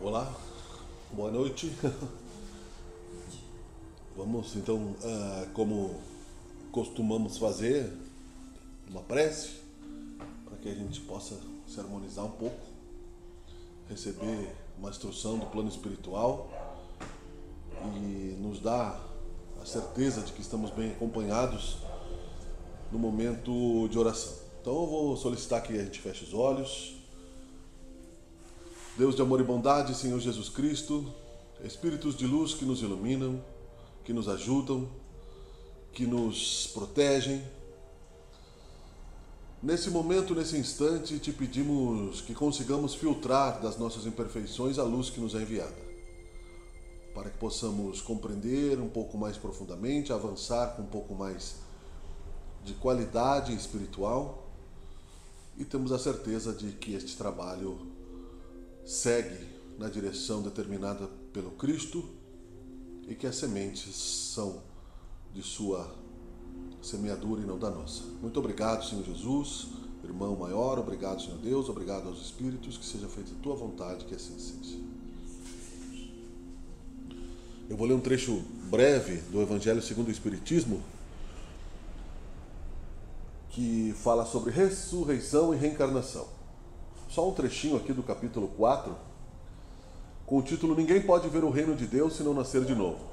Olá, boa noite. Vamos então, como costumamos fazer, uma prece, para que a gente possa se harmonizar um pouco, receber uma instrução do plano espiritual e nos dar a certeza de que estamos bem acompanhados no momento de oração. Então eu vou solicitar que a gente feche os olhos. Deus de amor e bondade, Senhor Jesus Cristo, Espíritos de luz que nos iluminam, que nos ajudam, que nos protegem. Nesse momento, nesse instante, te pedimos que consigamos filtrar das nossas imperfeições a luz que nos é enviada, para que possamos compreender um pouco mais profundamente, avançar com um pouco mais de qualidade espiritual e temos a certeza de que este trabalho segue na direção determinada pelo Cristo e que as sementes são de sua semeadura e não da nossa. Muito obrigado, Senhor Jesus, irmão maior, obrigado, Senhor Deus, obrigado aos Espíritos, que seja feita a tua vontade, que assim seja. Eu vou ler um trecho breve do Evangelho segundo o Espiritismo, que fala sobre ressurreição e reencarnação. Só um trechinho aqui do capítulo 4, com o título Ninguém pode ver o reino de Deus se não nascer de novo.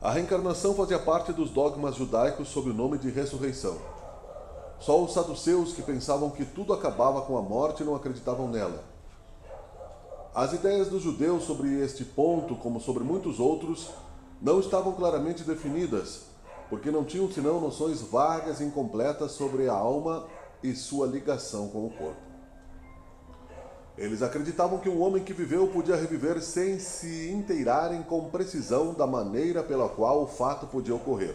A reencarnação fazia parte dos dogmas judaicos sob o nome de ressurreição. Só os saduceus, que pensavam que tudo acabava com a morte, não acreditavam nela. As ideias dos judeus sobre este ponto, como sobre muitos outros, não estavam claramente definidas, porque não tinham senão noções vagas e incompletas sobre a alma e sua ligação com o corpo. Eles acreditavam que um homem que viveu podia reviver sem se inteirarem com precisão da maneira pela qual o fato podia ocorrer.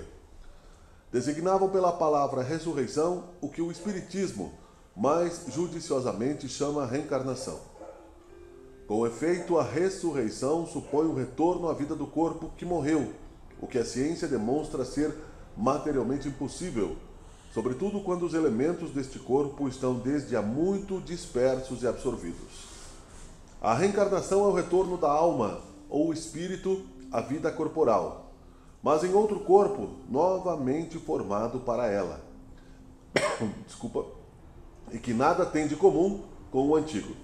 Designavam pela palavra ressurreição o que o Espiritismo mais judiciosamente chama reencarnação. Com efeito, a ressurreição supõe o retorno à vida do corpo que morreu, o que a ciência demonstra ser materialmente impossível, sobretudo quando os elementos deste corpo estão desde há muito dispersos e absorvidos. A reencarnação é o retorno da alma, ou espírito, à vida corporal, mas em outro corpo, novamente formado para ela. Desculpa. E que nada tem de comum com o antigo.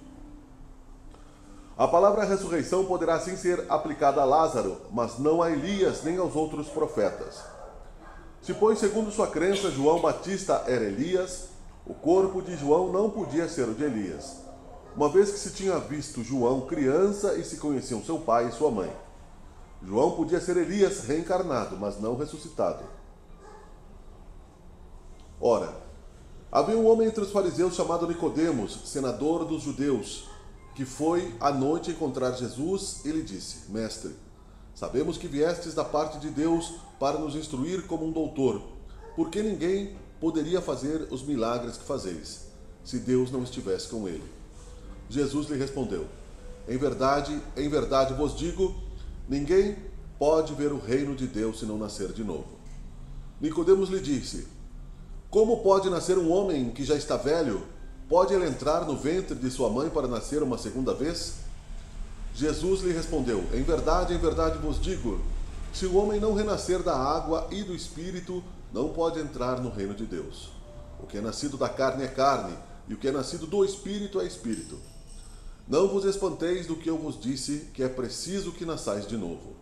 A palavra ressurreição poderá sim ser aplicada a Lázaro, mas não a Elias nem aos outros profetas. Se, pois, segundo sua crença, João Batista era Elias, o corpo de João não podia ser o de Elias, uma vez que se tinha visto João criança e se conheciam seu pai e sua mãe. João podia ser Elias reencarnado, mas não ressuscitado. Ora, havia um homem entre os fariseus chamado Nicodemos, senador dos judeus, que foi à noite encontrar Jesus e lhe disse: Mestre, sabemos que viestes da parte de Deus para nos instruir como um doutor, porque ninguém poderia fazer os milagres que fazeis, se Deus não estivesse com ele. Jesus lhe respondeu: em verdade vos digo, ninguém pode ver o reino de Deus se não nascer de novo. Nicodemos lhe disse: como pode nascer um homem que já está velho? Pode ele entrar no ventre de sua mãe para nascer uma segunda vez? Jesus lhe respondeu: em verdade vos digo, se o homem não renascer da água e do Espírito, não pode entrar no reino de Deus. O que é nascido da carne é carne, e o que é nascido do Espírito é Espírito. Não vos espanteis do que eu vos disse, que é preciso que nasçais de novo.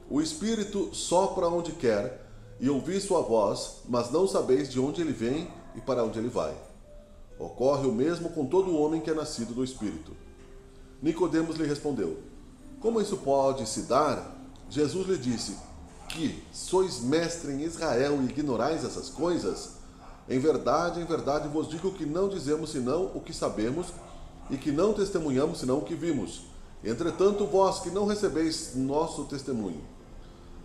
O Espírito sopra onde quer, e ouvis sua voz, mas não sabeis de onde ele vem e para onde ele vai. Ocorre o mesmo com todo homem que é nascido do Espírito. Nicodemos lhe respondeu: como isso pode se dar? Jesus lhe disse: que sois mestre em Israel e ignorais essas coisas? Em verdade vos digo que não dizemos senão o que sabemos e que não testemunhamos senão o que vimos. Entretanto, vós que não recebeis nosso testemunho.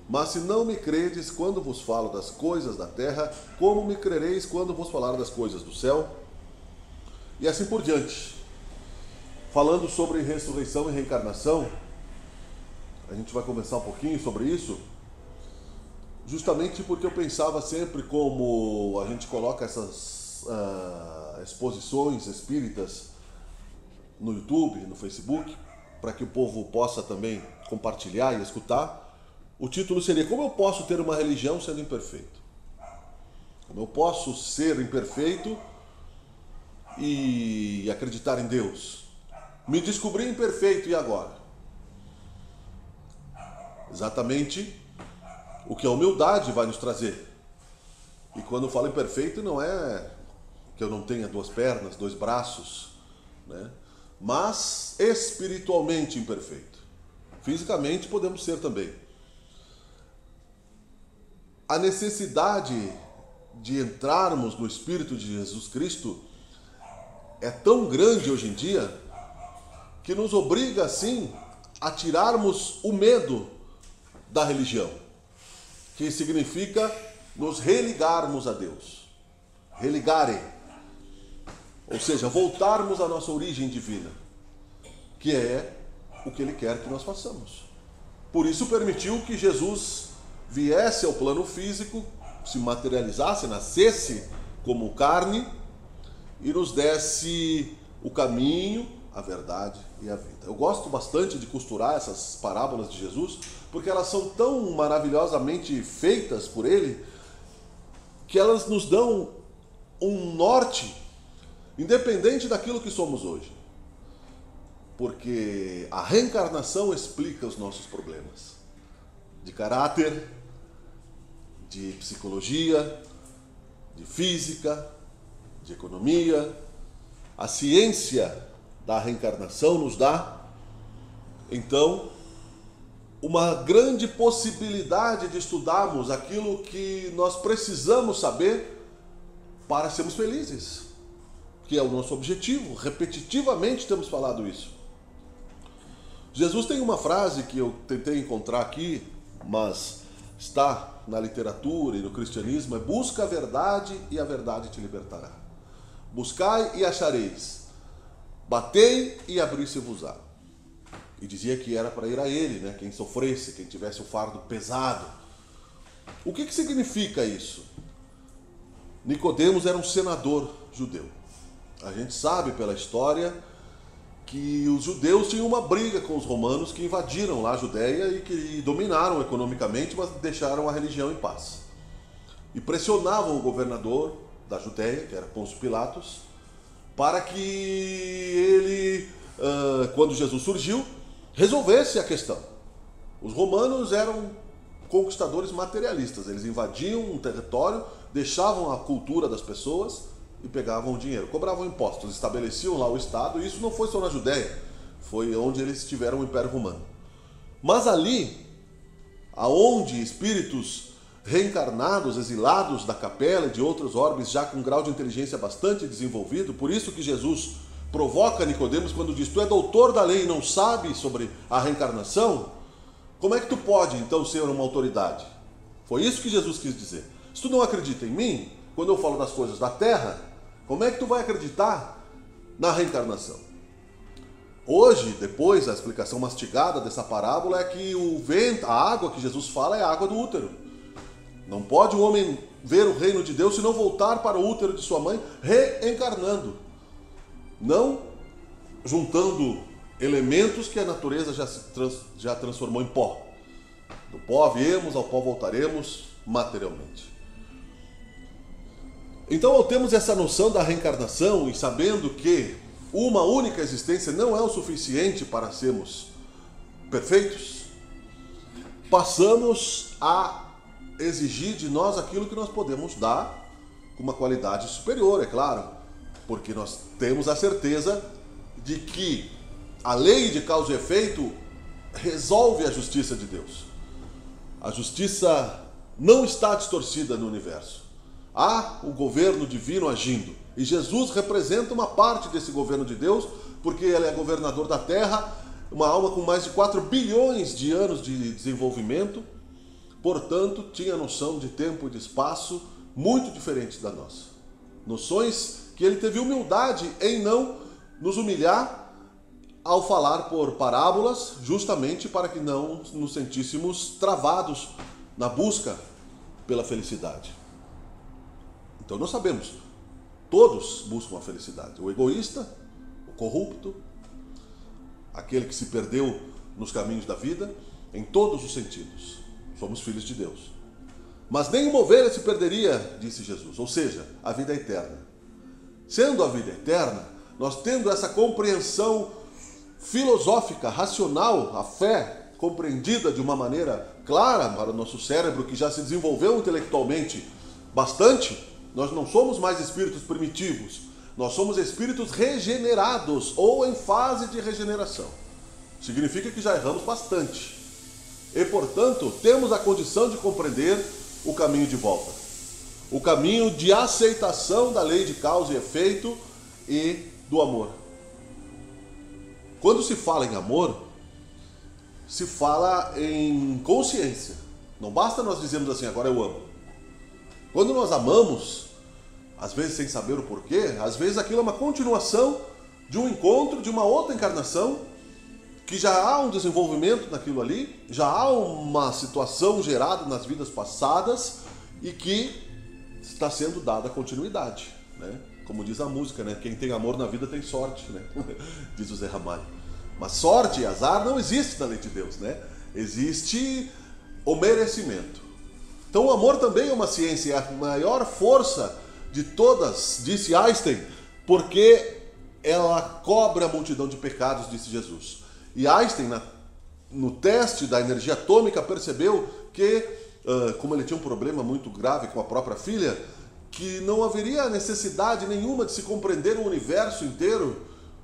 Mas se não me credes quando vos falo das coisas da terra, como me crereis quando vos falar das coisas do céu? E assim por diante. Falando sobre ressurreição e reencarnação, a gente vai conversar um pouquinho sobre isso, justamente porque eu pensava sempre como a gente coloca essas exposições espíritas no YouTube, no Facebook, para que o povo possa também compartilhar e escutar. O título seria: Como eu posso ter uma religião sendo imperfeito? Como eu posso ser imperfeito e acreditar em Deus? Me descobri imperfeito, e agora? Exatamente o que a humildade vai nos trazer. E quando eu falo imperfeito, não é que eu não tenha duas pernas, dois braços, né? Mas espiritualmente imperfeito. Fisicamente podemos ser também. A necessidade de entrarmos no Espírito de Jesus Cristo é tão grande hoje em dia que nos obriga, assim, a tirarmos o medo da religião, que significa nos religarmos a Deus. Religare, ou seja, voltarmos à nossa origem divina, que é o que Ele quer que nós façamos. Por isso permitiu que Jesus viesse ao plano físico, se materializasse, nascesse como carne e nos desse o caminho, a verdade e a vida. Eu gosto bastante de costurar essas parábolas de Jesus, porque elas são tão maravilhosamente feitas por Ele, que elas nos dão um norte, independente daquilo que somos hoje. Porque a reencarnação explica os nossos problemas de caráter, de psicologia, de física, de economia. A ciência da reencarnação nos dá, então, uma grande possibilidade de estudarmos aquilo que nós precisamos saber para sermos felizes, que é o nosso objetivo. Repetitivamente temos falado isso. Jesus tem uma frase que eu tentei encontrar aqui, mas está na literatura e no cristianismo: é: busca a verdade e a verdade te libertará. Buscai e achareis, batei e abri-se-vos-á. E dizia que era para ir a Ele, né? Quem sofresse, quem tivesse o fardo pesado. O que significa isso? Nicodemos era um senador judeu. A gente sabe pela história que os judeus tinham uma briga com os romanos, que invadiram lá a Judéia e que dominaram economicamente, mas deixaram a religião em paz. E pressionavam o governador da Judéia, que era Pôncio Pilatos, para que ele, quando Jesus surgiu, resolvesse a questão. Os romanos eram conquistadores materialistas. Eles invadiam um território, deixavam a cultura das pessoas e pegavam o dinheiro, cobravam impostos, estabeleciam lá o Estado. E isso não foi só na Judéia, foi onde eles tiveram o Império Romano. Mas ali, aonde espíritos reencarnados, exilados da capela e de outros orbes, já com um grau de inteligência bastante desenvolvido, por isso que Jesus provoca Nicodemos quando diz: tu é doutor da lei e não sabe sobre a reencarnação? Como é que tu pode então ser uma autoridade? Foi isso que Jesus quis dizer. Se tu não acredita em mim, quando eu falo das coisas da terra, como é que tu vai acreditar na reencarnação? Hoje, depois, a explicação mastigada dessa parábola é que o vento, a água que Jesus fala é a água do útero. Não pode o homem ver o reino de Deus se não voltar para o útero de sua mãe, reencarnando. Não juntando elementos que a natureza já transformou em pó. Do pó viemos, ao pó voltaremos materialmente. Então, ao termos essa noção da reencarnação e sabendo que uma única existência não é o suficiente para sermos perfeitos, passamos a exigir de nós aquilo que nós podemos dar com uma qualidade superior, é claro, porque nós temos a certeza de que a lei de causa e efeito resolve a justiça de Deus. A justiça não está distorcida no universo. Há o governo divino agindo. E Jesus representa uma parte desse governo de Deus, porque ele é governador da Terra, uma alma com mais de 4 bilhões de anos de desenvolvimento, portanto, tinha noção de tempo e de espaço muito diferentes da nossa. Noções que ele teve humildade em não nos humilhar ao falar por parábolas, justamente para que não nos sentíssemos travados na busca pela felicidade. Então nós sabemos, todos buscam a felicidade. O egoísta, o corrupto, aquele que se perdeu nos caminhos da vida, em todos os sentidos. Somos filhos de Deus. Mas nenhuma ovelha se perderia, disse Jesus, ou seja, a vida eterna. Sendo a vida eterna, nós tendo essa compreensão filosófica, racional, a fé compreendida de uma maneira clara para o nosso cérebro, que já se desenvolveu intelectualmente bastante, nós não somos mais espíritos primitivos, nós somos espíritos regenerados ou em fase de regeneração. Significa que já erramos bastante. E, portanto, temos a condição de compreender o caminho de volta. O caminho de aceitação da lei de causa e efeito e do amor. Quando se fala em amor, se fala em consciência. Não basta nós dizermos assim, agora eu amo. Quando nós amamos, às vezes sem saber o porquê, às vezes aquilo é uma continuação de um encontro, de uma outra encarnação, que já há um desenvolvimento naquilo ali, já há uma situação gerada nas vidas passadas e que está sendo dada continuidade, né? Como diz a música, né? Quem tem amor na vida tem sorte, né? Diz o Zé Ramalho. Mas sorte e azar não existe na lei de Deus, né? Existe o merecimento. Então o amor também é uma ciência, é a maior força de todas, disse Einstein, porque ela cobre a multidão de pecados, disse Jesus. E Einstein, no teste da energia atômica, percebeu que, como ele tinha um problema muito grave com a própria filha, que não haveria necessidade nenhuma de se compreender o universo inteiro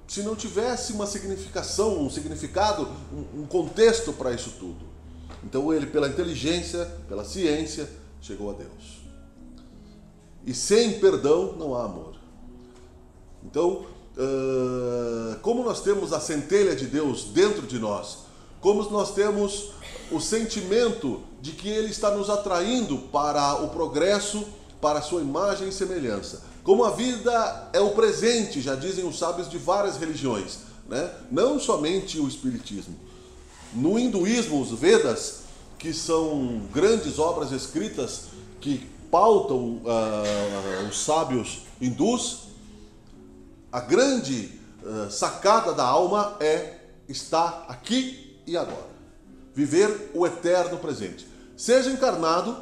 se não tivesse uma significação, um significado, um contexto para isso tudo. Então ele, pela inteligência, pela ciência, chegou a Deus. E sem perdão não há amor. Então, como nós temos a centelha de Deus dentro de nós, como nós temos o sentimento de que Ele está nos atraindo para o progresso, para a sua imagem e semelhança. Como a vida é o presente, já dizem os sábios de várias religiões, né? Não somente o Espiritismo. No hinduísmo, os Vedas, que são grandes obras escritas que pautam os sábios hindus, a grande sacada da alma é estar aqui e agora. Viver o eterno presente. Seja encarnado,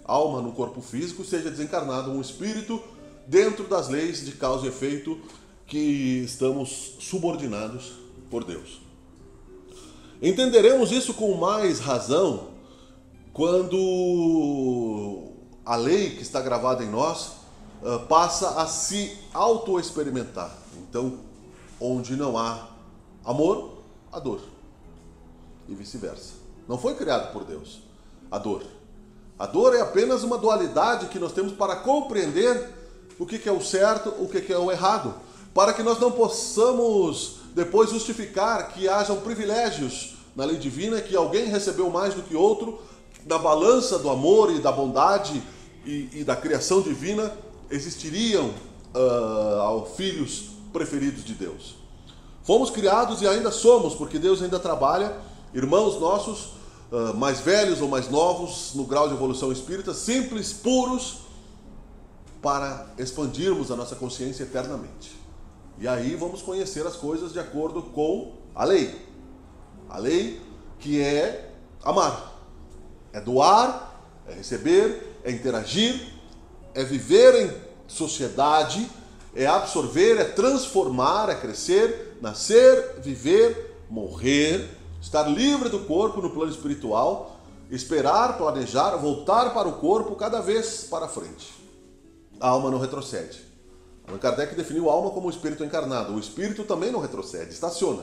alma no corpo físico, seja desencarnado, um espírito dentro das leis de causa e efeito que estamos subordinados por Deus. Entenderemos isso com mais razão quando a lei que está gravada em nós passa a se auto-experimentar. Então, onde não há amor, há dor. E vice-versa. Não foi criado por Deus a dor. A dor é apenas uma dualidade que nós temos para compreender o que é o certo, o que é o errado. Para que nós não possamos depois justificar que hajam privilégios na lei divina, que alguém recebeu mais do que outro, na balança do amor e da bondade e da criação divina, existiriam filhos preferidos de Deus. Fomos criados e ainda somos, porque Deus ainda trabalha, irmãos nossos, mais velhos ou mais novos, no grau de evolução espírita, simples, puros, para expandirmos a nossa consciência eternamente. E aí vamos conhecer as coisas de acordo com a lei. A lei que é amar. É doar, é receber, é interagir, é viver em sociedade, é absorver, é transformar, é crescer, nascer, viver, morrer, estar livre do corpo no plano espiritual, esperar, planejar, voltar para o corpo cada vez para frente. A alma não retrocede. Allan Kardec definiu a alma como um espírito encarnado. O espírito também não retrocede, estaciona.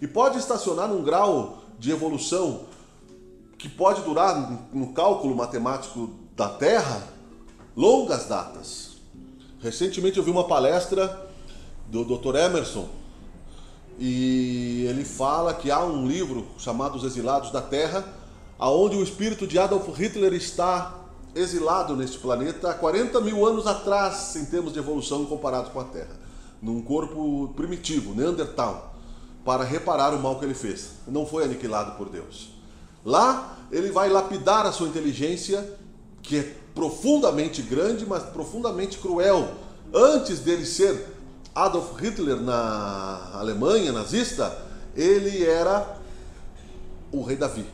E pode estacionar num grau de evolução que pode durar, no cálculo matemático da Terra, longas datas. Recentemente eu vi uma palestra do Dr. Emerson, e ele fala que há um livro chamado Os Exilados da Terra, onde o espírito de Adolf Hitler está exilado neste planeta há 40 mil anos atrás, em termos de evolução comparado com a Terra, num corpo primitivo, Neandertal, para reparar o mal que ele fez. Não foi aniquilado por Deus. Lá ele vai lapidar a sua inteligência, que é profundamente grande, mas profundamente cruel. Antes dele ser Adolf Hitler na Alemanha nazista, Ele era o rei Davi,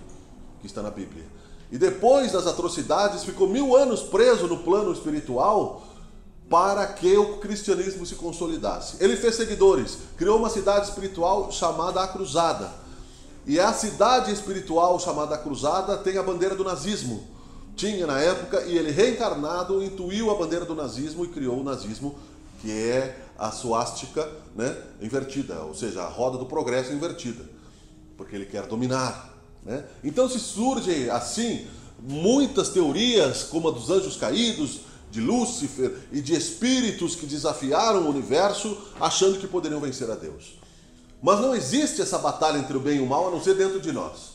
que está na Bíblia. E depois das atrocidades, ficou 1000 anos preso no plano espiritual para que o cristianismo se consolidasse. Ele fez seguidores, criou uma cidade espiritual chamada A Cruzada. E a cidade espiritual chamada A Cruzada tem a bandeira do nazismo. Tinha na época, e ele reencarnado intuiu a bandeira do nazismo e criou o nazismo, que é a suástica, né, invertida, ou seja, a roda do progresso invertida, porque ele quer dominar. Né? Então se surgem assim muitas teorias, como a dos anjos caídos, de Lúcifer e de espíritos que desafiaram o universo achando que poderiam vencer a Deus. Mas não existe essa batalha entre o bem e o mal a não ser dentro de nós.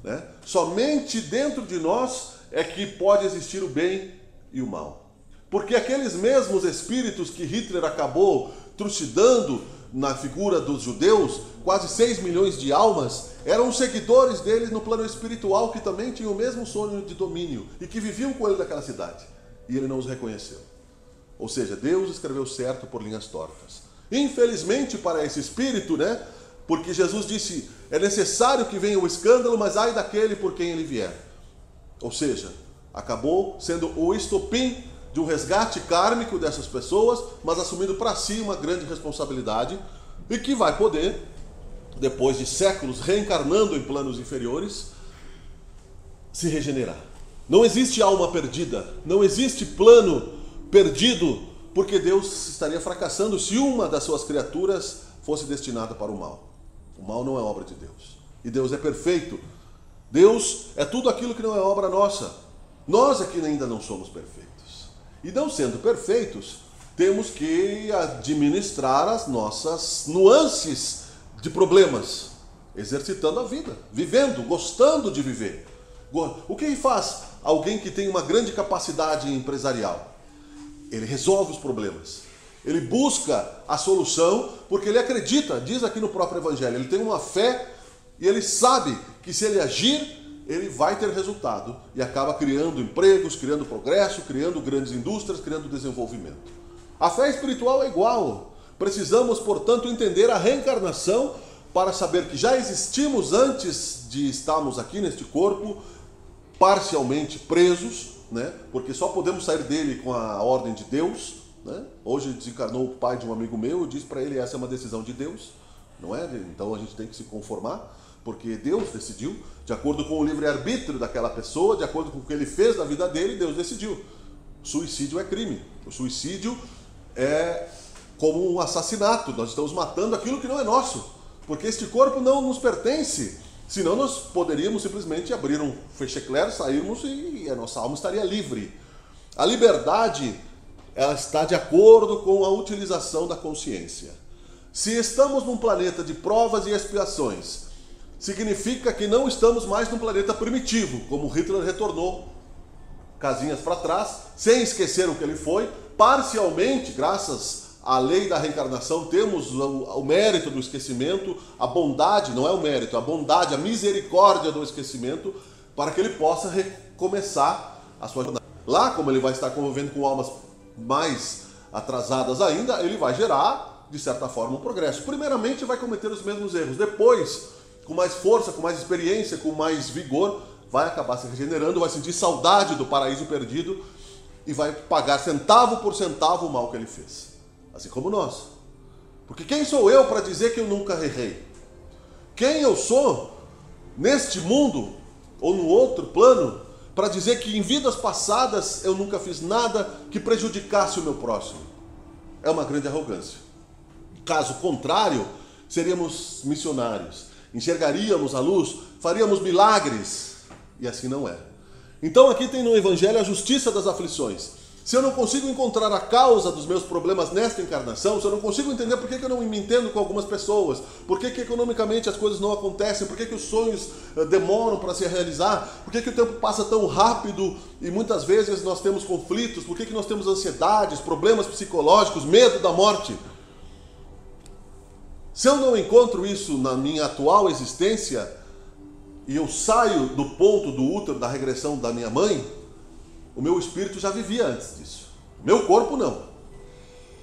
Né? Somente dentro de nós é que pode existir o bem e o mal. Porque aqueles mesmos espíritos que Hitler acabou trucidando na figura dos judeus, quase 6 milhões de almas, eram seguidores dele no plano espiritual que também tinham o mesmo sonho de domínio e que viviam com ele naquela cidade. E ele não os reconheceu. Ou seja, Deus escreveu certo por linhas tortas. Infelizmente para esse espírito, né? Porque Jesus disse, é necessário que venha o escândalo, mas ai daquele por quem ele vier. Ou seja, acabou sendo o estopim de um resgate kármico dessas pessoas, mas assumindo para si uma grande responsabilidade e que vai poder, depois de séculos reencarnando em planos inferiores, se regenerar. Não existe alma perdida, não existe plano perdido, porque Deus estaria fracassando se uma das suas criaturas fosse destinada para o mal. O mal não é obra de Deus. E Deus é perfeito. Deus é tudo aquilo que não é obra nossa. Nós é que ainda não somos perfeitos. E não sendo perfeitos, temos que administrar as nossas nuances de problemas, exercitando a vida, vivendo, gostando de viver. O que faz alguém que tem uma grande capacidade empresarial? Ele resolve os problemas. Ele busca a solução porque ele acredita, diz aqui no próprio Evangelho, ele tem uma fé e ele sabe que se ele agir, ele vai ter resultado e acaba criando empregos, criando progresso, criando grandes indústrias, criando desenvolvimento. A fé espiritual é igual. Precisamos, portanto, entender a reencarnação para saber que já existimos antes de estarmos aqui neste corpo, parcialmente presos, né? Porque só podemos sair dele com a ordem de Deus. Né? Hoje desencarnou o pai de um amigo meu, eu disse para ele, essa é uma decisão de Deus, não é? Então a gente tem que se conformar, porque Deus decidiu, de acordo com o livre-arbítrio daquela pessoa, de acordo com o que ele fez na vida dele, Deus decidiu. O suicídio é crime, o suicídio é como um assassinato, nós estamos matando aquilo que não é nosso, porque este corpo não nos pertence, senão nós poderíamos simplesmente abrir um fechecler, sairmos e a nossa alma estaria livre. A liberdade, ela está de acordo com a utilização da consciência. Se estamos num planeta de provas e expiações, significa que não estamos mais num planeta primitivo, como Hitler retornou casinhas para trás, sem esquecer o que ele foi, parcialmente, graças à lei da reencarnação, temos o mérito do esquecimento, a bondade, não é o mérito, a bondade, a misericórdia do esquecimento, para que ele possa recomeçar a sua jornada. Lá, como ele vai estar convivendo com almas mais atrasadas ainda, ele vai gerar, de certa forma, um progresso. Primeiramente, vai cometer os mesmos erros. Depois, com mais força, com mais experiência, com mais vigor, vai acabar se regenerando, vai sentir saudade do paraíso perdido e vai pagar centavo por centavo o mal que ele fez. Assim como nós. Porque quem sou eu para dizer que eu nunca errei? Quem eu sou neste mundo ou no outro plano para dizer que em vidas passadas eu nunca fiz nada que prejudicasse o meu próximo? É uma grande arrogância. Caso contrário, seríamos missionários, enxergaríamos a luz, faríamos milagres, e assim não é. Então aqui tem no Evangelho a justiça das aflições. Se eu não consigo encontrar a causa dos meus problemas nesta encarnação, se eu não consigo entender por que eu não me entendo com algumas pessoas, por que economicamente as coisas não acontecem, por que os sonhos demoram para se realizar, por que o tempo passa tão rápido e muitas vezes nós temos conflitos, por que nós temos ansiedades, problemas psicológicos, medo da morte. Se eu não encontro isso na minha atual existência e eu saio do ponto do útero da regressão da minha mãe, o meu espírito já vivia antes disso. Meu corpo não.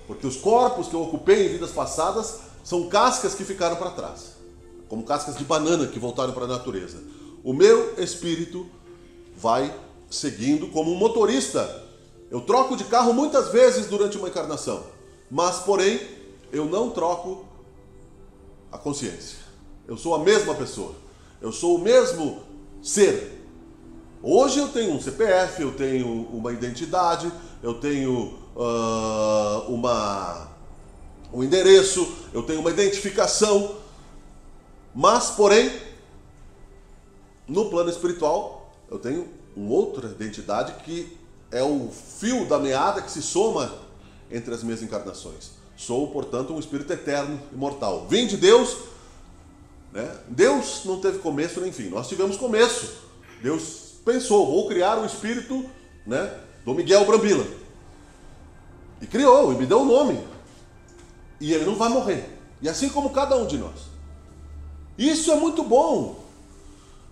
Porque os corpos que eu ocupei em vidas passadas são cascas que ficaram para trás. como cascas de banana que voltaram para a natureza. O meu espírito vai seguindo como um motorista. Eu troco de carro muitas vezes durante uma encarnação, mas, porém, eu não troco a consciência. Eu sou a mesma pessoa. Eu sou o mesmo ser. Hoje eu tenho um CPF, eu tenho uma identidade, eu tenho um endereço, eu tenho uma identificação, mas, porém, no plano espiritual, eu tenho uma outra identidade que é o fio da meada que se soma entre as minhas encarnações. Sou, portanto, um espírito eterno, imortal. Vim de Deus, né? Deus não teve começo nem fim, nós tivemos começo. Deus pensou, vou criar um espírito, né, do Miguel Brambila. E criou, e me deu um nome. E ele não vai morrer. E assim como cada um de nós. Isso é muito bom.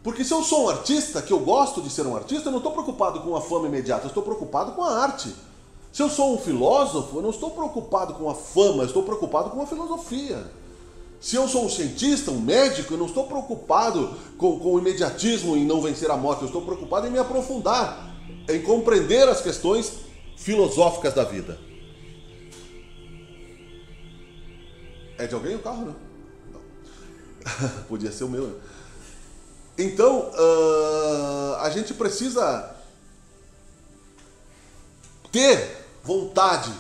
Porque se eu sou um artista, que eu gosto de ser um artista, eu não estou preocupado com a fama imediata, eu estou preocupado com a arte. Se eu sou um filósofo, eu não estou preocupado com a fama, eu estou preocupado com a filosofia. Se eu sou um cientista, um médico, eu não estou preocupado com o imediatismo em não vencer a morte, eu estou preocupado em me aprofundar, em compreender as questões filosóficas da vida. É de alguém o carro, não? Não. Podia ser o meu, né? Então, a gente precisa ter vontade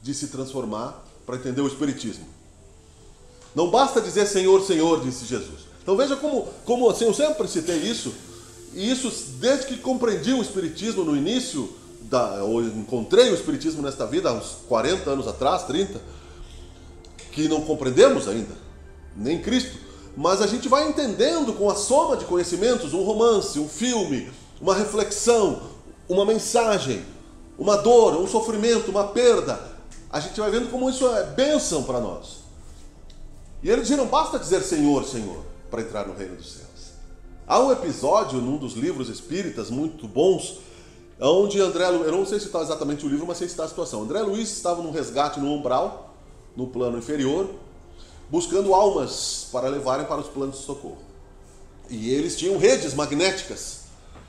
de se transformar para entender o Espiritismo. Não basta dizer Senhor, Senhor, disse Jesus. Então veja como assim, eu sempre citei isso, e isso desde que compreendi o Espiritismo no início, ou encontrei o Espiritismo nesta vida, há uns 40 anos atrás, 30, que não compreendemos ainda, nem Cristo. Mas a gente vai entendendo com a soma de conhecimentos, um romance, um filme, uma reflexão, uma mensagem, uma dor, um sofrimento, uma perda. A gente vai vendo como isso é bênção para nós. E ele dizia, não basta dizer Senhor, Senhor, para entrar no reino dos céus. Há um episódio num dos livros espíritas muito bons, onde André Luiz, eu não sei citar exatamente o livro, mas sei citar a situação. André Luiz estava num resgate no umbral, no plano inferior, buscando almas para levarem para os planos de socorro. E eles tinham redes magnéticas.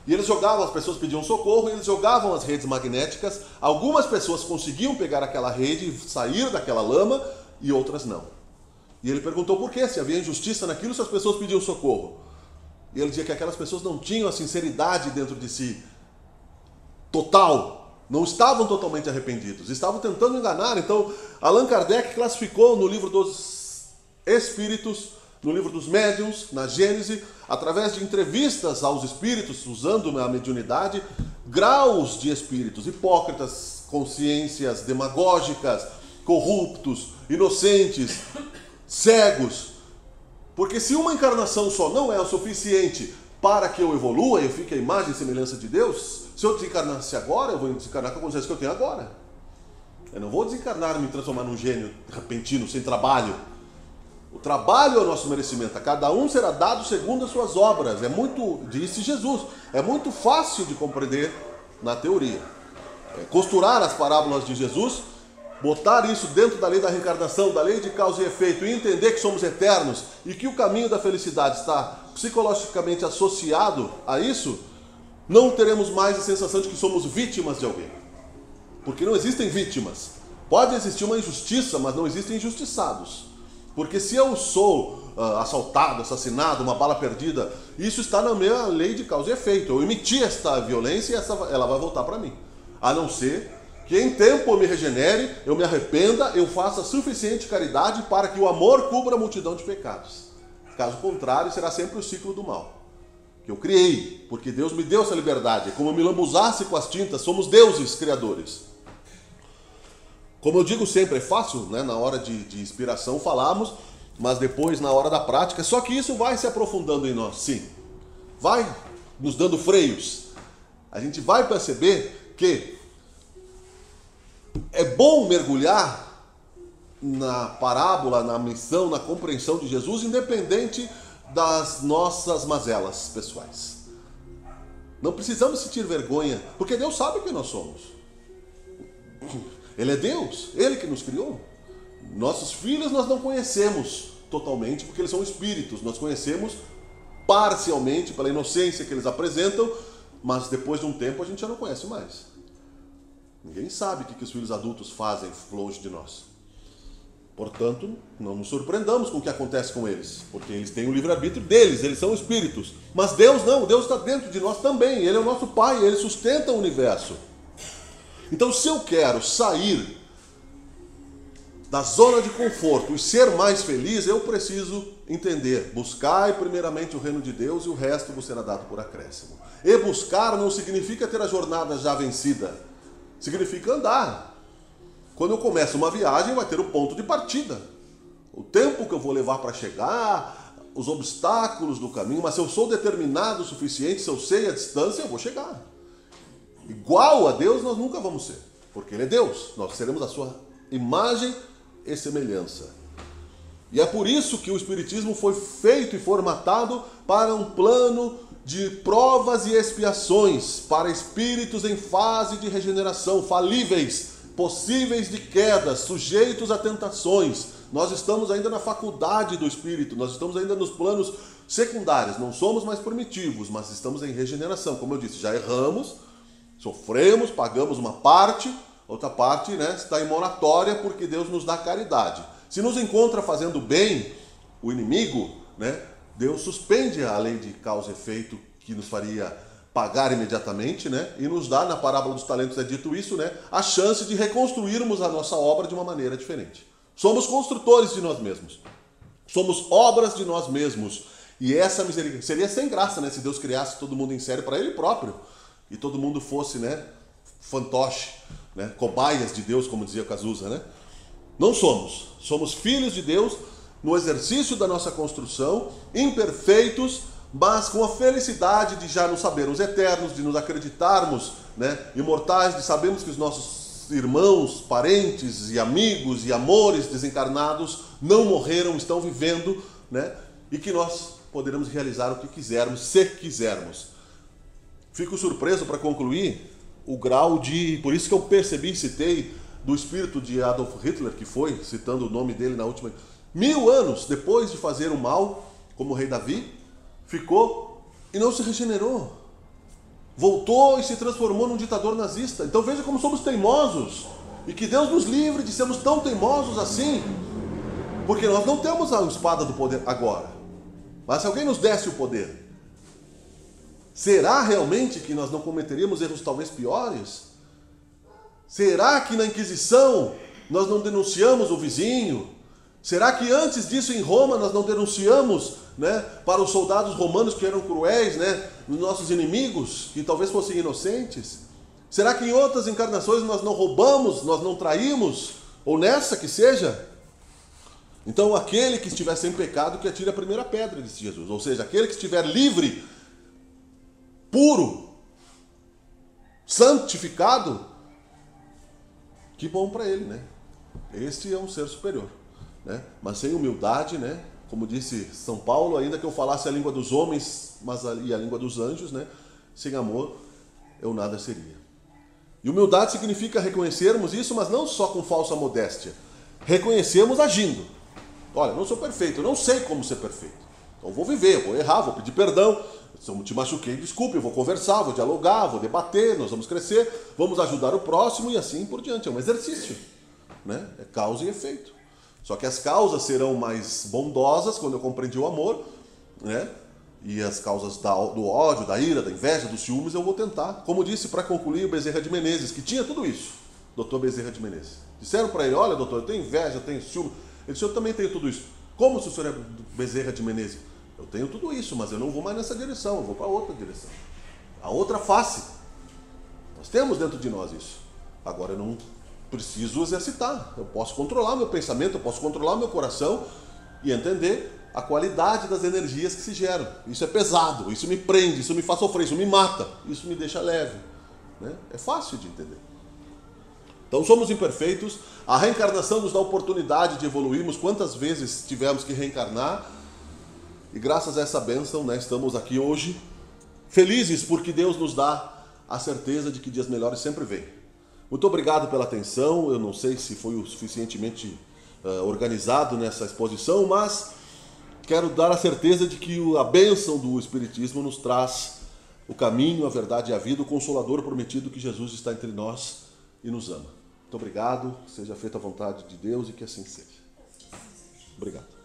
E eles jogavam, as pessoas pediam socorro, e eles jogavam as redes magnéticas. Algumas pessoas conseguiam pegar aquela rede e sair daquela lama, e outras não. E ele perguntou por quê, se havia injustiça naquilo, se as pessoas pediam socorro. E ele dizia que aquelas pessoas não tinham a sinceridade dentro de si, total. Não estavam totalmente arrependidos, estavam tentando enganar. Então, Allan Kardec classificou no livro dos Espíritos, no livro dos Médiuns, na Gênese, através de entrevistas aos espíritos, usando a mediunidade, graus de espíritos: hipócritas, consciências demagógicas, corruptos, inocentes, cegos. Porque se uma encarnação só não é o suficiente para que eu evolua e eu fique a imagem e semelhança de Deus, se eu desencarnasse agora, eu vou desencarnar com a consciência que eu tenho agora. Eu não vou desencarnar e me transformar num gênio repentino, sem trabalho. O trabalho é o nosso merecimento, a cada um será dado segundo as suas obras. É muito, disse Jesus, é muito fácil de compreender na teoria. Costurar as parábolas de Jesus, botar isso dentro da lei da reencarnação, da lei de causa e efeito, e entender que somos eternos e que o caminho da felicidade está psicologicamente associado a isso, não teremos mais a sensação de que somos vítimas de alguém. Porque não existem vítimas. Pode existir uma injustiça, mas não existem injustiçados. Porque se eu sou assaltado, assassinado, uma bala perdida, isso está na minha lei de causa e efeito. Eu emiti esta violência e ela vai voltar para mim. A não ser que em tempo eu me regenere, eu me arrependa, eu faça suficiente caridade para que o amor cubra a multidão de pecados. Caso contrário, será sempre o ciclo do mal. Que eu criei, porque Deus me deu essa liberdade. Como eu me lambuzasse com as tintas, somos deuses criadores. Como eu digo sempre, é fácil, né, na hora de inspiração falarmos, mas depois na hora da prática, só que isso vai se aprofundando em nós, sim. Vai nos dando freios. A gente vai perceber que é bom mergulhar na parábola, na missão, na compreensão de Jesus, independente das nossas mazelas pessoais. Não precisamos sentir vergonha, porque Deus sabe quem nós somos. Ele é Deus, Ele que nos criou. Nossos filhos nós não conhecemos, totalmente, porque eles são espíritos. Nós conhecemos parcialmente pela inocência que eles apresentam, mas depois de um tempo a gente já não conhece mais. Ninguém sabe o que os filhos adultos fazem longe de nós. Portanto, não nos surpreendamos com o que acontece com eles, porque eles têm o livre-arbítrio deles, eles são espíritos. Mas Deus não, Deus está dentro de nós também, Ele é o nosso Pai, Ele sustenta o universo. Então, se eu quero sair da zona de conforto e ser mais feliz, eu preciso entender: buscai primeiramente o reino de Deus e o resto vos será dado por acréscimo. E buscar não significa ter a jornada já vencida, significa andar. Quando eu começo uma viagem, vai ter o ponto de partida, o tempo que eu vou levar para chegar, os obstáculos do caminho, mas se eu sou determinado o suficiente, se eu sei a distância, eu vou chegar. Igual a Deus nós nunca vamos ser, porque Ele é Deus, nós seremos a sua imagem e semelhança. E é por isso que o Espiritismo foi feito e formatado para um plano de provas e expiações, para espíritos em fase de regeneração, falíveis, possíveis de quedas, sujeitos a tentações. Nós estamos ainda na faculdade do Espírito, nós estamos ainda nos planos secundários, não somos mais primitivos, mas estamos em regeneração. Como eu disse, já erramos, sofremos, pagamos uma parte, outra parte, está em moratória porque Deus nos dá caridade. Se nos encontra fazendo bem, o inimigo, Deus suspende a lei de causa e efeito que nos faria pagar imediatamente, e nos dá, na parábola dos talentos é dito isso, a chance de reconstruirmos a nossa obra de uma maneira diferente. Somos construtores de nós mesmos. Somos obras de nós mesmos. E essa misericórdia seria sem graça, se Deus criasse todo mundo em série para Ele próprio e todo mundo fosse, fantoche, cobaias de Deus, como dizia Cazuza, Não somos. Somos filhos de Deus no exercício da nossa construção, imperfeitos, mas com a felicidade de já nos sabermos eternos, de nos acreditarmos, imortais, de sabermos que os nossos irmãos, parentes e amigos e amores desencarnados não morreram, estão vivendo, e que nós poderemos realizar o que quisermos, se quisermos. Fico surpreso, para concluir, o grau de... Por isso que eu percebi e citei do espírito de Adolf Hitler, que foi, citando o nome dele na última... 1000 anos depois de fazer o mal, como o rei Davi, ficou e não se regenerou. Voltou e se transformou num ditador nazista. Então veja como somos teimosos. E que Deus nos livre de sermos tão teimosos assim. Porque nós não temos a espada do poder agora. Mas se alguém nos desse o poder, será realmente que nós não cometeríamos erros talvez piores? Será que na Inquisição nós não denunciamos o vizinho? Será que antes disso em Roma nós não denunciamos, para os soldados romanos que eram cruéis, nos nossos inimigos, que talvez fossem inocentes? Será que em outras encarnações nós não roubamos, nós não traímos? Ou nessa que seja? Então aquele que estiver sem pecado que atire a primeira pedra, disse Jesus. Ou seja, aquele que estiver livre, puro, santificado, que bom para ele, Este é um ser superior, Mas sem humildade, como disse São Paulo, ainda que eu falasse a língua dos homens e a língua dos anjos, sem amor eu nada seria. E humildade significa reconhecermos isso, mas não só com falsa modéstia. Reconhecermos agindo. Olha, eu não sou perfeito, eu não sei como ser perfeito. Então vou viver, vou errar, vou pedir perdão. Se eu te machuquei, desculpe, eu vou conversar, vou dialogar, vou debater, nós vamos crescer, vamos ajudar o próximo e assim por diante. É um exercício, É causa e efeito. Só que as causas serão mais bondosas quando eu compreendi o amor, E as causas do ódio, da ira, da inveja, dos ciúmes, eu vou tentar. Como disse, para concluir, o Bezerra de Menezes, que tinha tudo isso, doutor Bezerra de Menezes. Disseram para ele: olha, doutor, eu tenho inveja, eu tenho ciúme. Ele disse: eu também tenho tudo isso. Como se o senhor é Bezerra de Menezes? Eu tenho tudo isso, mas eu não vou mais nessa direção, eu vou para outra direção. A outra face. Nós temos dentro de nós isso. Agora eu não preciso exercitar. Eu posso controlar meu pensamento, eu posso controlar meu coração e entender a qualidade das energias que se geram. Isso é pesado, isso me prende, isso me faz sofrer, isso me mata, isso me deixa leve. É fácil de entender. Então somos imperfeitos, a reencarnação nos dá a oportunidade de evoluirmos quantas vezes tivemos que reencarnar, e graças a essa bênção, estamos aqui hoje, felizes porque Deus nos dá a certeza de que dias melhores sempre vêm. Muito obrigado pela atenção, eu não sei se foi o suficientemente organizado nessa exposição, mas quero dar a certeza de que a bênção do Espiritismo nos traz o caminho, a verdade e a vida, o Consolador prometido, que Jesus está entre nós e nos ama. Muito obrigado, seja feita a vontade de Deus e que assim seja. Obrigado.